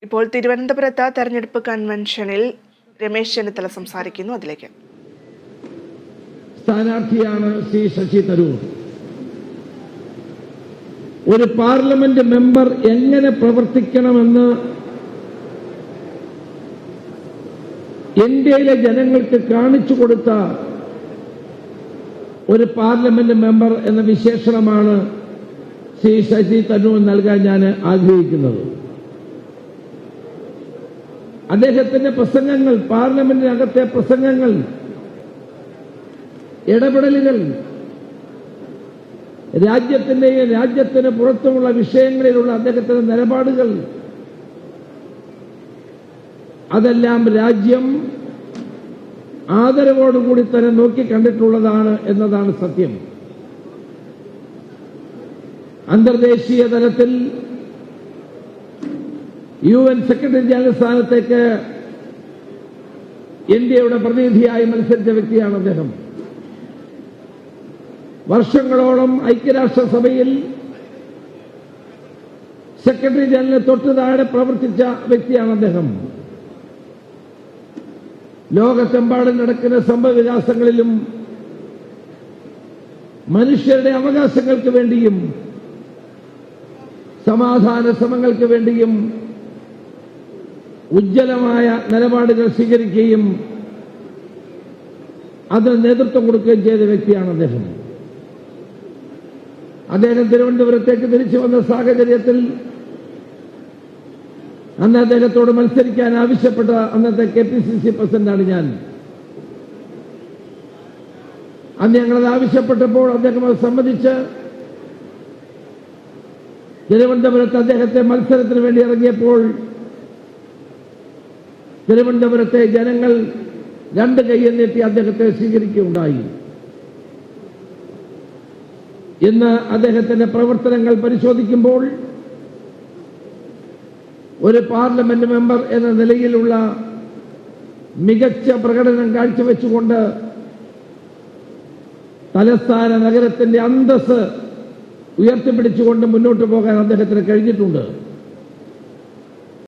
ഇപ്പോൾ തിരുവനന്തപുരത്ത് തെരഞ്ഞെടുപ്പ് കൺവെൻഷനിൽ രമേശ് ചെന്നിത്തല സംസാരിക്കുന്നു. അതിലേക്ക്. സ്ഥാനാർത്ഥിയാണ് ശ്രീ ശശി തരൂർ. ഒരു പാർലമെന്റ് മെമ്പർ എങ്ങനെ പ്രവർത്തിക്കണമെന്ന് ഇന്ത്യയിലെ ജനങ്ങൾക്ക് കാണിച്ചു കൊടുത്ത ഒരു പാർലമെന്റ് മെമ്പർ എന്ന വിശേഷണമാണ് ശ്രീ ശശി തരൂർ നൽകാൻ ഞാൻ ആഗ്രഹിക്കുന്നത്. അദ്ദേഹത്തിന്റെ പ്രസംഗങ്ങൾ, പാർലമെന്റിനകത്തെ പ്രസംഗങ്ങൾ, ഇടപെടലുകൾ, രാജ്യത്തിന്റെയും രാജ്യത്തിന് പുറത്തുമുള്ള വിഷയങ്ങളിലുള്ള അദ്ദേഹത്തിന്റെ നിലപാടുകൾ, അതെല്ലാം രാജ്യം ആദരവോടുകൂടി തന്നെ നോക്കിക്കണ്ടിട്ടുള്ളതാണ് എന്നതാണ് സത്യം. അന്തർദേശീയ തലത്തിൽ UN സെക്രട്ടറി ജനറൽ സ്ഥാനത്തേക്ക് ഇന്ത്യയുടെ പ്രതിനിധിയായി മത്സരിച്ച വ്യക്തിയാണ് അദ്ദേഹം. വർഷങ്ങളോളം ഐക്യരാഷ്ട്രസഭയിൽ സെക്രട്ടറി ജനറൽ തൊട്ട് താഴെ പ്രവർത്തിച്ച വ്യക്തിയാണ് അദ്ദേഹം. ലോകത്തെമ്പാടും നടക്കുന്ന സംഭവവികാസങ്ങളിലും മനുഷ്യരുടെ അവകാശങ്ങൾക്ക് വേണ്ടിയും സമാധാന ശ്രമങ്ങൾക്ക് വേണ്ടിയും ഉജ്ജ്വലമായ നിലപാടുകൾ സ്വീകരിക്കുകയും അതിന് നേതൃത്വം കൊടുക്കുകയും ചെയ്ത വ്യക്തിയാണ് അദ്ദേഹം. അദ്ദേഹം തിരുവനന്തപുരത്തേക്ക് തിരിച്ചു വന്ന സാഹചര്യത്തിൽ അന്ന് അദ്ദേഹത്തോട് മത്സരിക്കാൻ ആവശ്യപ്പെട്ട അന്നത്തെ KPCC പ്രസിഡന്റാണ് ഞാൻ. അന്ന് ഞങ്ങളത് ആവശ്യപ്പെട്ടപ്പോൾ അദ്ദേഹം അത് സമ്മതിച്ച് തിരുവനന്തപുരത്ത് അദ്ദേഹത്തെ മത്സരത്തിന് വേണ്ടി ഇറങ്ങിയപ്പോൾ തിരുവനന്തപുരത്തെ ജനങ്ങൾ രണ്ട് കൈയിൽ നീട്ടി അദ്ദേഹത്തെ സ്വീകരിക്കുകയുണ്ടായി. ഇന്ന് അദ്ദേഹത്തിന്റെ പ്രവർത്തനങ്ങൾ പരിശോധിക്കുമ്പോൾ ഒരു പാർലമെന്റ് മെമ്പർ എന്ന നിലയിലുള്ള മികച്ച പ്രകടനം കാഴ്ചവെച്ചുകൊണ്ട് തലസ്ഥാന നഗരത്തിന്റെ അന്തസ്സ് ഉയർത്തിപ്പിടിച്ചുകൊണ്ട് മുന്നോട്ട് പോകാൻ അദ്ദേഹത്തിന് കഴിഞ്ഞിട്ടുണ്ട്.